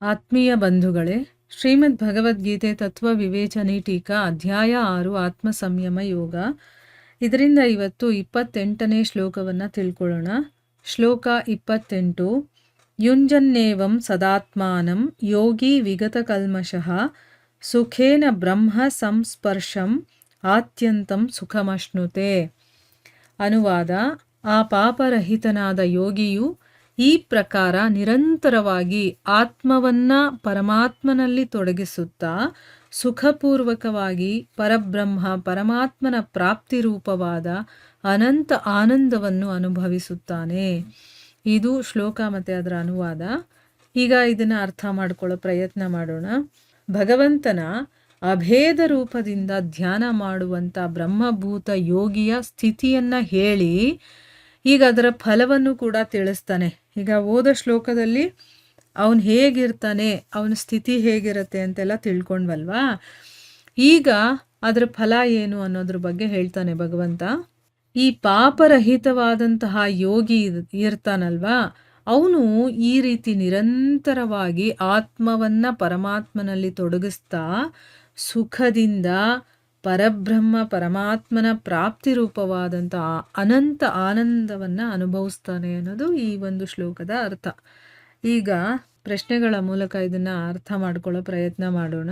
ಆತ್ಮೀಯ ಬಂಧುಗಳೇ, ಶ್ರೀಮದ್ ಭಗವದ್ಗೀತೆ ತತ್ವ ವಿವೇಚನೆ ಟೀಕಾ ಅಧ್ಯಾಯ 6 ಆತ್ಮ ಸಂಯಮ ಯೋಗ. ಇದರಿಂದ ಇವತ್ತು 28ನೇ ಶ್ಲೋಕವನ್ನು ತಿಳ್ಕೊಳ್ಳೋಣ. ಶ್ಲೋಕ 28. ಯುಂಜನ್ನೇವಂ ಸದಾತ್ಮಾನಂ ಯೋಗಿ ವಿಗತ ಕಲ್ಮಷಃ ಸುಖೇನ ಬ್ರಹ್ಮ ಸಂಸ್ಪರ್ಶಂ ಆತ್ಯಂತಂ ಸುಖಮಶ್ನುತೆ. ಅನುವಾದ: ಆ ಪಾಪರಹಿತನಾದ ಯೋಗಿಯು ಈ ಪ್ರಕಾರ ನಿರಂತರವಾಗಿ ಆತ್ಮವನ್ನ ಪರಮಾತ್ಮನಲ್ಲಿ ತೊಡಗಿಸುತ್ತಾ ಸುಖಪೂರ್ವಕವಾಗಿ ಪರಮಾತ್ಮನ ಪ್ರಾಪ್ತಿರೂಪವಾದ ಅನಂತ ಆನಂದವನ್ನು ಅನುಭವಿಸುತ್ತಾನೆ. ಇದು ಶ್ಲೋಕ ಮತ್ತು ಅದರ ಅನುವಾದ. ಈಗ ಇದನ್ನು ಅರ್ಥ ಮಾಡಿಕೊಳ್ಳೋ ಪ್ರಯತ್ನ ಮಾಡೋಣ. ಭಗವಂತನ ಅಭೇದ ರೂಪದಿಂದ ಧ್ಯಾನ ಮಾಡುವಂಥ ಬ್ರಹ್ಮಭೂತ ಯೋಗಿಯ ಸ್ಥಿತಿಯನ್ನು ಹೇಳಿ ಈಗ ಅದರ ಫಲವನ್ನು ಕೂಡ ತಿಳಿಸ್ತಾನೆ. ಈಗ ಓದ ಶ್ಲೋಕದಲ್ಲಿ ಅವನು ಹೇಗಿರ್ತಾನೆ, ಅವನ ಸ್ಥಿತಿ ಹೇಗಿರುತ್ತೆ ಅಂತೆಲ್ಲ ತಿಳ್ಕೊಂಡ್ವಲ್ವಾ. ಈಗ ಅದರ ಫಲ ಏನು ಅನ್ನೋದ್ರ ಬಗ್ಗೆ ಹೇಳ್ತಾನೆ ಭಗವಂತ. ಈ ಪಾಪರಹಿತವಾದಂತಹ ಯೋಗಿ ಇರ್ತಾನಲ್ವಾ, ಅವನು ಈ ರೀತಿ ನಿರಂತರವಾಗಿ ಆತ್ಮವನ್ನ ಪರಮಾತ್ಮನಲ್ಲಿ ತೊಡಗಿಸ್ತಾ ಸುಖದಿಂದ ಪರಮಾತ್ಮನ ಪ್ರಾಪ್ತಿ ರೂಪವಾದಂಥ ಅನಂತ ಆನಂದವನ್ನು ಅನುಭವಿಸ್ತಾನೆ ಅನ್ನೋದು ಈ ಒಂದು ಶ್ಲೋಕದ ಅರ್ಥ. ಈಗ ಪ್ರಶ್ನೆಗಳ ಮೂಲಕ ಇದನ್ನು ಅರ್ಥ ಮಾಡ್ಕೊಳ್ಳೋ ಪ್ರಯತ್ನ ಮಾಡೋಣ.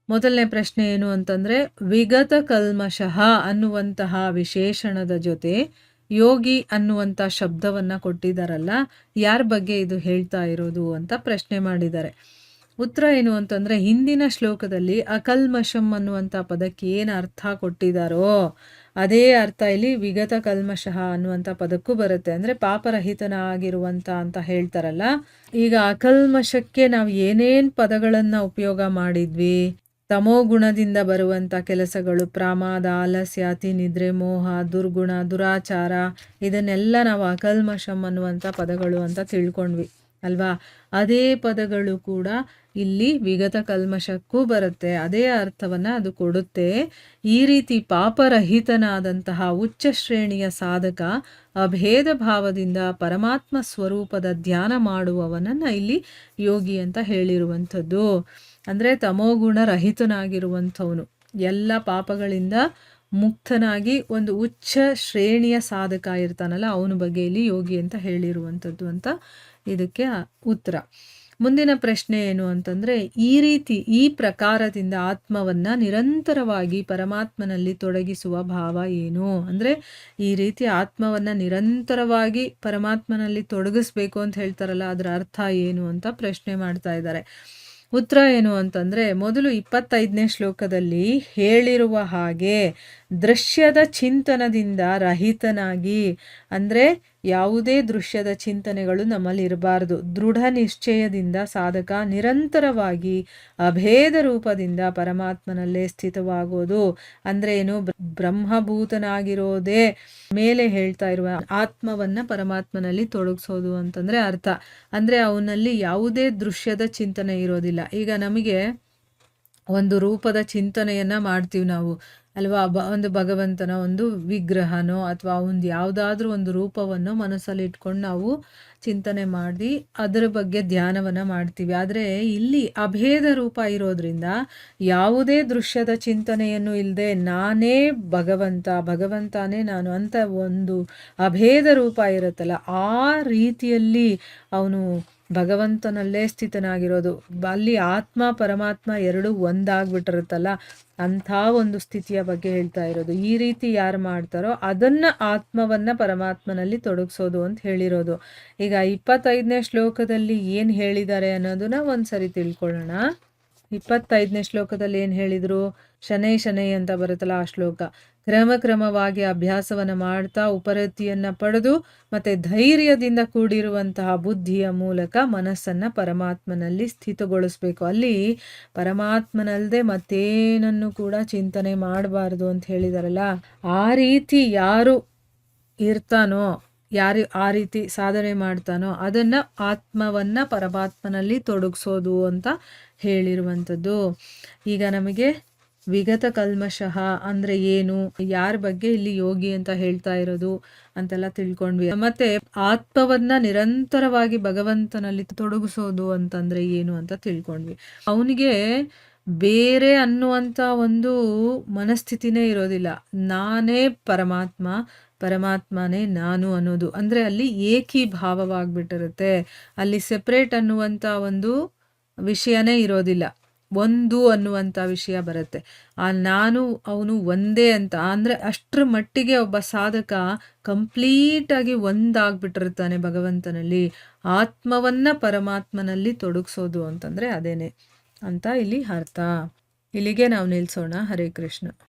ಮೊದಲನೇ ಪ್ರಶ್ನೆ ಏನು ಅಂತಂದರೆ, ವಿಗತ ಕಲ್ಮಷಃ ಅನ್ನುವಂತಹ ವಿಶೇಷಣದ ಜೊತೆ ಯೋಗಿ ಅನ್ನುವಂಥ ಶಬ್ದವನ್ನು ಕೊಟ್ಟಿದ್ದಾರಲ್ಲ, ಯಾರ ಬಗ್ಗೆ ಇದು ಹೇಳ್ತಾ ಇರೋದು ಅಂತ ಪ್ರಶ್ನೆ ಮಾಡಿದ್ದಾರೆ. ಉತ್ತರ ಏನು ಅಂತಂದರೆ, ಹಿಂದಿನ ಶ್ಲೋಕದಲ್ಲಿ ಅಕಲ್ಮಷಂ ಅನ್ನುವಂಥ ಪದಕ್ಕೆ ಏನು ಅರ್ಥ ಕೊಟ್ಟಿದ್ದಾರೋ ಅದೇ ಅರ್ಥ ಇಲ್ಲಿ ವಿಗತ ಕಲ್ಮಷಃ ಅನ್ನುವಂಥ ಪದಕ್ಕೂ ಬರುತ್ತೆ. ಅಂದರೆ ಪಾಪರಹಿತನಾಗಿರುವಂಥ ಅಂತ ಹೇಳ್ತಾರಲ್ಲ. ಈಗ ಅಕಲ್ಮಷಕ್ಕೆ ನಾವು ಏನೇನು ಪದಗಳನ್ನು ಉಪಯೋಗ ಮಾಡಿದ್ವಿ? ತಮೋ ಗುಣದಿಂದ ಬರುವಂಥ ಕೆಲಸಗಳು, ಪ್ರಮಾದ, ಆಲಸ್ಯ, ಅತಿ ನಿದ್ರೆ, ಮೋಹ, ದುರ್ಗುಣ, ದುರಾಚಾರ, ಇದನ್ನೆಲ್ಲ ನಾವು ಅಕಲ್ಮಷಂ ಅನ್ನುವಂಥ ಪದಗಳು ಅಂತ ತಿಳ್ಕೊಂಡ್ವಿ ಅಲ್ವಾ. ಅದೇ ಪದಗಳು ಕೂಡ ಇಲ್ಲಿ ವಿಗತ ಕಲ್ಮಷಕ್ಕೂ ಬರುತ್ತೆ, ಅದೇ ಅರ್ಥವನ್ನು ಅದು ಕೊಡುತ್ತೆ. ಈ ರೀತಿ ಪಾಪರಹಿತನಾದಂತಹ ಉಚ್ಚ ಶ್ರೇಣಿಯ ಸಾಧಕ ಅಭೇದ ಭಾವದಿಂದ ಪರಮಾತ್ಮ ಸ್ವರೂಪದ ಧ್ಯಾನ ಮಾಡುವವನನ್ನು ಇಲ್ಲಿ ಯೋಗಿ ಅಂತ ಹೇಳಿರುವಂಥದ್ದು. ಅಂದರೆ ತಮೋಗುಣ ರಹಿತನಾಗಿರುವಂಥವನು, ಎಲ್ಲ ಪಾಪಗಳಿಂದ ಮುಕ್ತನಾಗಿ ಒಂದು ಉಚ್ಚ ಶ್ರೇಣಿಯ ಸಾಧಕ ಇರ್ತಾನಲ್ಲ, ಅವನ ಬಗ್ಗೆ ಇಲ್ಲಿ ಯೋಗಿ ಅಂತ ಹೇಳಿರುವಂಥದ್ದು ಅಂತ ಇದಕ್ಕೆ ಉತ್ತರ. ಮುಂದಿನ ಪ್ರಶ್ನೆ ಏನು ಅಂತಂದರೆ, ಈ ಪ್ರಕಾರದಿಂದ ಆತ್ಮವನ್ನು ನಿರಂತರವಾಗಿ ಪರಮಾತ್ಮನಲ್ಲಿ ತೊಡಗಿಸುವ ಭಾವ ಏನು? ಅಂದರೆ ಈ ರೀತಿ ಆತ್ಮವನ್ನು ನಿರಂತರವಾಗಿ ಪರಮಾತ್ಮನಲ್ಲಿ ತೊಡಗಿಸ್ಬೇಕು ಅಂತ ಹೇಳ್ತಾರಲ್ಲ, ಅದರ ಅರ್ಥ ಏನು ಅಂತ ಪ್ರಶ್ನೆ ಮಾಡ್ತಾ ಇದ್ದಾರೆ. ಉತ್ತರ ಏನು ಅಂತಂದರೆ, ಮೊದಲು 25ನೇ ಶ್ಲೋಕದಲ್ಲಿ ಹೇಳಿರುವ ಹಾಗೆ ದೃಶ್ಯದ ಚಿಂತನದಿಂದ ರಹಿತನಾಗಿ, ಅಂದರೆ ಯಾವುದೇ ದೃಶ್ಯದ ಚಿಂತನೆಗಳು ನಮ್ಮಲ್ಲಿ ಇರಬಾರ್ದು, ದೃಢ ನಿಶ್ಚಯದಿಂದ ಸಾಧಕ ನಿರಂತರವಾಗಿ ಅಭೇದ ರೂಪದಿಂದ ಪರಮಾತ್ಮನಲ್ಲೇ ಸ್ಥಿತವಾಗೋದು. ಅಂದರೆ ಏನು? ಬ್ರಹ್ಮಭೂತನಾಗಿರೋದೇ ಮೇಲೆ ಹೇಳ್ತಾ ಇರುವ ಆತ್ಮವನ್ನ ಪರಮಾತ್ಮನಲ್ಲಿ ತೊಡಗಿಸೋದು ಅಂತಂದ್ರೆ ಅರ್ಥ. ಅಂದರೆ ಅವನಲ್ಲಿ ಯಾವುದೇ ದೃಶ್ಯದ ಚಿಂತನೆ ಇರೋದಿಲ್ಲ. ಈಗ ನಮಗೆ ಒಂದು ರೂಪದ ಚಿಂತನೆಯನ್ನ ಮಾಡ್ತೀವಿ ನಾವು ಅಲ್ವಾ. ಒಂದು ಭಗವಂತನ ಒಂದು ವಿಗ್ರಹನೋ ಅಥವಾ ಒಂದು ಯಾವುದಾದ್ರೂ ಒಂದು ರೂಪವನ್ನು ಮನಸ್ಸಲ್ಲಿ ಇಟ್ಕೊಂಡು ನಾವು ಚಿಂತನೆ ಮಾಡಿ ಅದರ ಬಗ್ಗೆ ಧ್ಯಾನವನ್ನು ಮಾಡ್ತೀವಿ. ಆದರೆ ಇಲ್ಲಿ ಅಭೇದ ರೂಪ ಇರೋದ್ರಿಂದ ಯಾವುದೇ ದೃಶ್ಯದ ಚಿಂತನೆಯನ್ನು ಇಲ್ಲದೆ ನಾನೇ ಭಗವಂತನೇ ನಾನು ಅಂತ ಒಂದು ಅಭೇದ ರೂಪ ಇರುತ್ತಲ್ಲ, ಆ ರೀತಿಯಲ್ಲಿ ಅವನು ಭಗವಂತನಲ್ಲೇ ಸ್ಥಿತನಾಗಿರೋದು. ಅಲ್ಲಿ ಆತ್ಮ ಪರಮಾತ್ಮ ಎರಡು ಒಂದಾಗ್ಬಿಟ್ಟಿರುತ್ತಲ್ಲ, ಅಂಥ ಒಂದು ಸ್ಥಿತಿಯ ಬಗ್ಗೆ ಹೇಳ್ತಾ ಇರೋದು. ಈ ರೀತಿ ಯಾರು ಮಾಡ್ತಾರೋ ಅದನ್ನ ಆತ್ಮವನ್ನ ಪರಮಾತ್ಮನಲ್ಲಿ ತೊಡಗಿಸೋದು ಅಂತ ಹೇಳಿರೋದು. ಈಗ 25ನೇ ಶ್ಲೋಕದಲ್ಲಿ ಏನು ಹೇಳಿದ್ದಾರೆ ಅನ್ನೋದನ್ನ ಒಂದ್ಸರಿ ತಿಳ್ಕೊಳ್ಳೋಣ. 25ನೇ ಶ್ಲೋಕದಲ್ಲಿ ಏನು ಹೇಳಿದ್ರು? ಶನೈ ಅಂತ ಬರುತ್ತಲ್ಲ ಆ ಶ್ಲೋಕ. ಕ್ರಮವಾಗಿ ಅಭ್ಯಾಸವನ್ನು ಮಾಡ್ತಾ ಉಪರತಿಯನ್ನು ಪಡೆದು ಮತ್ತೆ ಧೈರ್ಯದಿಂದ ಕೂಡಿರುವಂತಹ ಬುದ್ಧಿಯ ಮೂಲಕ ಮನಸ್ಸನ್ನು ಪರಮಾತ್ಮನಲ್ಲಿ ಸ್ಥಿತಗೊಳಿಸ್ಬೇಕು. ಅಲ್ಲಿ ಪರಮಾತ್ಮನಲ್ಲದೆ ಮತ್ತೇನನ್ನು ಕೂಡ ಚಿಂತನೆ ಮಾಡಬಾರ್ದು ಅಂತ ಹೇಳಿದಾರಲ್ಲ, ಆ ರೀತಿ ಯಾರು ಇರ್ತಾನೋ, ಯಾರು ಆ ರೀತಿ ಸಾಧನೆ ಮಾಡ್ತಾನೋ ಅದನ್ನು ಆತ್ಮವನ್ನು ಪರಮಾತ್ಮನಲ್ಲಿ ತೊಡಗಿಸೋದು ಅಂತ ಹೇಳಿರುವಂಥದ್ದು. ಈಗ ನಮಗೆ ವಿಗತ ಕಲ್ಮಶಃ ಅಂದರೆ ಏನು, ಯಾರ ಬಗ್ಗೆ ಇಲ್ಲಿ ಯೋಗಿ ಅಂತ ಹೇಳ್ತಾ ಇರೋದು ಅಂತೆಲ್ಲ ತಿಳ್ಕೊಂಡ್ವಿ. ಮತ್ತೆ ಆತ್ಮವನ್ನ ನಿರಂತರವಾಗಿ ಭಗವಂತನಲ್ಲಿ ತೊಡಗಿಸೋದು ಅಂತಂದ್ರೆ ಏನು ಅಂತ ತಿಳ್ಕೊಂಡ್ವಿ. ಅವನಿಗೆ ಬೇರೆ ಅನ್ನುವಂಥ ಒಂದು ಮನಸ್ಥಿತಿನೇ ಇರೋದಿಲ್ಲ. ನಾನೇ ಪರಮಾತ್ಮ, ಪರಮಾತ್ಮನೇ ನಾನು ಅನ್ನೋದು. ಅಂದರೆ ಅಲ್ಲಿ ಏಕೀಭಾವವಾಗ್ಬಿಟ್ಟಿರುತ್ತೆ. ಅಲ್ಲಿ ಸೆಪ್ರೇಟ್ ಅನ್ನುವಂಥ ಒಂದು ವಿಷಯನೇ ಇರೋದಿಲ್ಲ. ಒಂದು ಅನ್ನುವಂಥ ವಿಷಯ ಬರುತ್ತೆ. ಆ ನಾನು ಅವನು ಒಂದೇ ಅಂತ ಅಂದರೆ ಅಷ್ಟರ ಮಟ್ಟಿಗೆ ಒಬ್ಬ ಸಾಧಕ ಕಂಪ್ಲೀಟಾಗಿ ಒಂದಾಗ್ಬಿಟ್ಟಿರ್ತಾನೆ ಭಗವಂತನಲ್ಲಿ. ಆತ್ಮವನ್ನ ಪರಮಾತ್ಮನಲ್ಲಿ ತೊಡಗಿಸೋದು ಅಂತಂದರೆ ಅದೇನೆ ಅಂತ ಇಲ್ಲಿ ಅರ್ಥ. ಇಲ್ಲಿಗೆ ನಾವು ನಿಲ್ಲಿಸೋಣ. ಹರೇ ಕೃಷ್ಣ.